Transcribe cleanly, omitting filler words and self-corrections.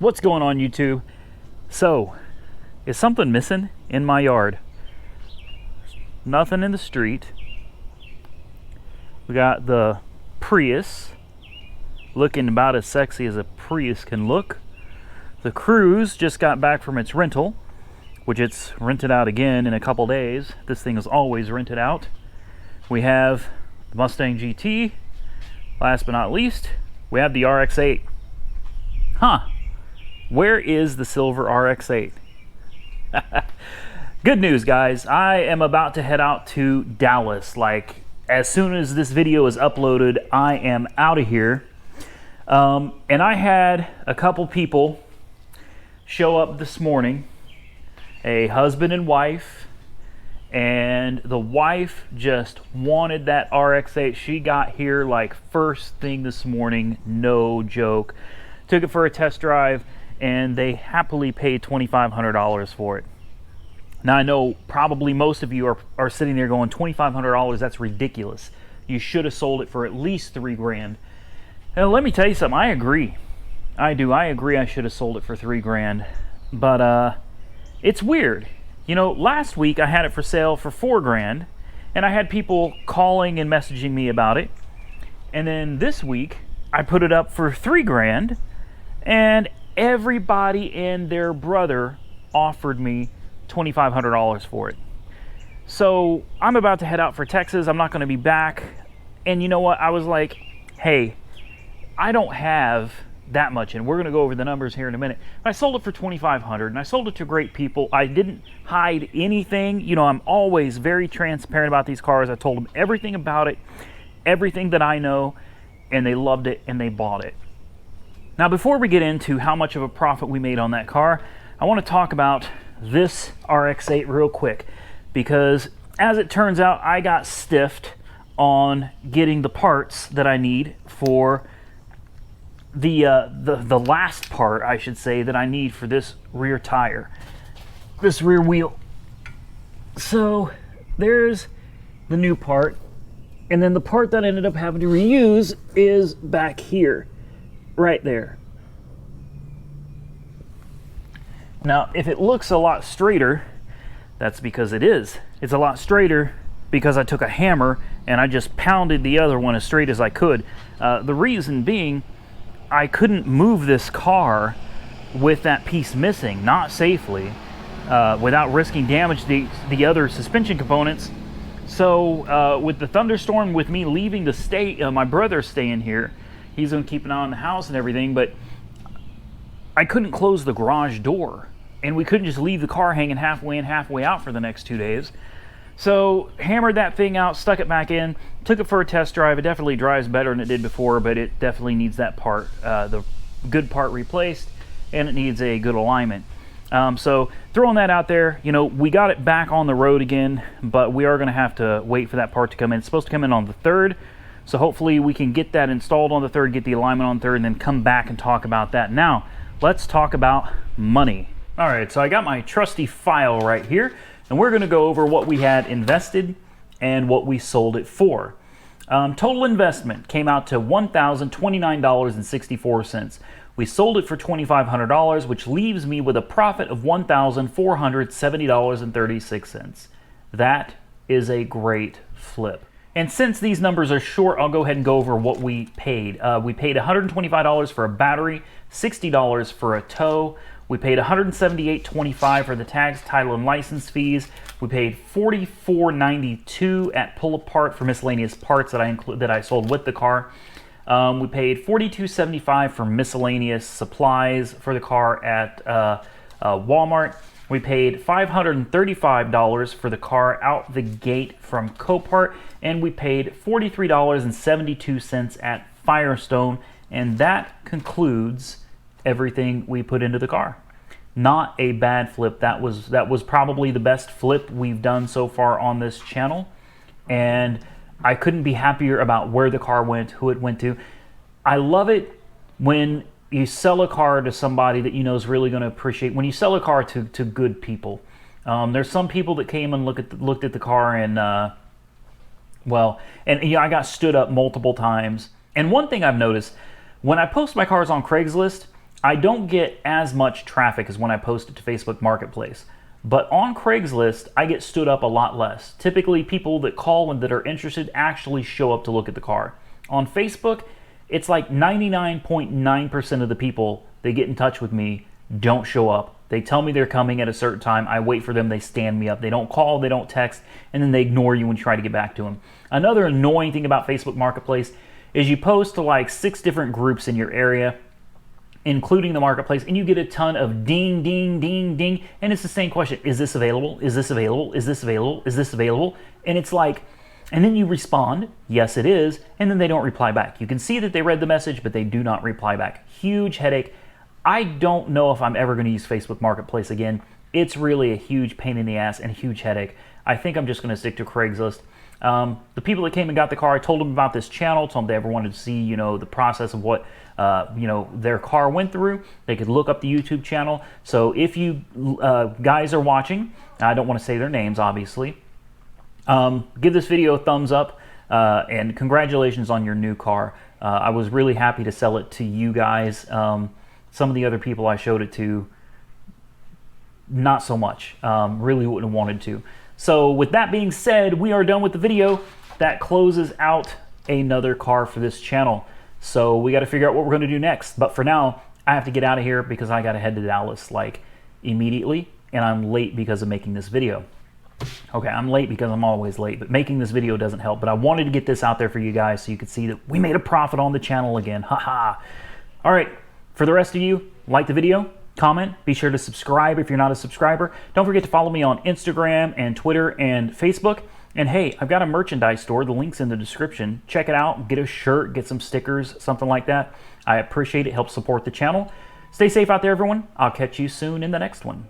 What's going on, YouTube? So, is something missing in my yard? Nothing in the street. We got the Prius looking about as sexy as a Prius can look. The Cruise just got back from its rental, which it's rented out again in a couple days. This thing is always rented out. We have the Mustang GT. Last but not least, we have the RX8. Huh. Where is the silver RX8? Good news, guys. I am about to head out to Dallas. Like, as soon as this video is uploaded, I am out of here. And I had a couple people show up this morning, a husband and wife, and the wife just wanted that RX8. She got here like first thing this morning, no joke. Took it for a test drive, and they happily paid $2,500 for it. Now, I know probably most of you are sitting there going, $2,500, that's ridiculous. You should have sold it for at least $3,000. Now, let me tell you something, I agree. I do, I agree I should have sold it for $3,000. But it's weird. You know, last week I had it for sale for $4,000, and I had people calling and messaging me about it. And then this week, I put it up for $3,000, and everybody and their brother offered me $2,500 for it. So I'm about to head out for Texas. I'm not going to be back. And you know what? I was like, hey, I don't have that much, and we're going to go over the numbers here in a minute. I sold it for $2,500, and I sold it to great people. I didn't hide anything. You know, I'm always very transparent about these cars. I told them everything about it, everything that I know, and they loved it, and they bought it. Now, before we get into how much of a profit we made on that car, I want to talk about this RX8 real quick, because as it turns out, I got stiffed on getting the parts that I need for the last part, I should say, that I need for this rear tire, this rear wheel. So there's the new part, and then the part that I ended up having to reuse is back here. Right there. Now, if it looks a lot straighter, that's because it is. It's a lot straighter because I took a hammer and I just pounded the other one as straight as I could. The reason being, I couldn't move this car with that piece missing, not safely, without risking damage to the other suspension components. So with the thunderstorm, with me leaving the state, my brother staying here, he's going to keep an eye on the house and everything, but I couldn't close the garage door, and we couldn't just leave the car hanging halfway in, halfway out for the next 2 days. So hammered that thing out, stuck it back in, took it for a test drive. It definitely drives better than it did before, but it definitely needs that part, the good part replaced, and it needs a good alignment. So throwing that out there, you know, we got it back on the road again, but we are going to have to wait for that part to come in. It's supposed to come in on the 3rd. So hopefully we can get that installed on the 3rd, get the alignment on the 3rd, and then come back and talk about that. Now, let's talk about money. All right, so I got my trusty file right here, and we're going to go over what we had invested and what we sold it for. Total investment came out to $1,029.64. We sold it for $2,500, which leaves me with a profit of $1,470.36. That is a great flip. And since these numbers are short, I'll go ahead and go over what we paid. We paid $125 for a battery, $60 for a tow. We paid $178.25 for the tags, title, and license fees. We paid $44.92 at Pull Apart for miscellaneous parts that I sold with the car. We paid $42.75 for miscellaneous supplies for the car at Walmart. We paid $535 for the car out the gate from Copart, and we paid $43.72 at Firestone, and that concludes everything we put into the car. Not a bad flip. That was probably the best flip we've done so far on this channel, and I couldn't be happier about where the car went, who it went to. I love it when you sell a car to somebody that you know is really going to appreciate. When you sell a car to good people, there's some people that came and looked at the car and well, and you know, I got stood up multiple times. And one thing I've noticed when I post my cars on Craigslist, I don't get as much traffic as when I post it to Facebook Marketplace. But on Craigslist, I get stood up a lot less. Typically, people that call and that are interested actually show up to look at the car. On Facebook, it's like 99.9% of the people that get in touch with me don't show up. They tell me they're coming at a certain time. I wait for them. They stand me up. They don't call. They don't text. And then they ignore you when you try to get back to them. Another annoying thing about Facebook Marketplace is you post to like 6 different groups in your area, including the marketplace, and you get a ton of ding, ding, ding, ding, and it's the same question. Is this available? Is this available? Is this available? Is this available? And it's like, and then you respond, yes it is, and then they don't reply back. You can see that they read the message, but they do not reply back. Huge headache. I don't know if I'm ever going to use Facebook Marketplace again. It's really a huge pain in the ass and a huge headache. I think I'm just going to stick to Craigslist. The people that came and got the car, I told them about this channel, told them they ever wanted to see, the process of what, their car went through. They could look up the YouTube channel. So if you guys are watching, I don't want to say their names, obviously, give this video a thumbs up, and congratulations on your new car. I was really happy to sell it to you guys. Some of the other people I showed it to, not so much. Really wouldn't have wanted to. So with that being said, we are done with the video. That closes out another car for this channel. So we got to figure out what we're going to do next. But for now, I have to get out of here because I got to head to Dallas like immediately, and I'm late because of making this video. Okay, I'm late because I'm always late, but making this video doesn't help. But I wanted to get this out there for you guys so you could see that we made a profit on the channel again. Haha. All right, for the rest of you, like the video, comment, be sure to subscribe if you're not a subscriber. Don't forget to follow me on Instagram and Twitter and Facebook. And hey, I've got a merchandise store. The link's in the description. Check it out. Get a shirt, get some stickers, something like that. I appreciate it. Helps support the channel. Stay safe out there, everyone. I'll catch you soon in the next one.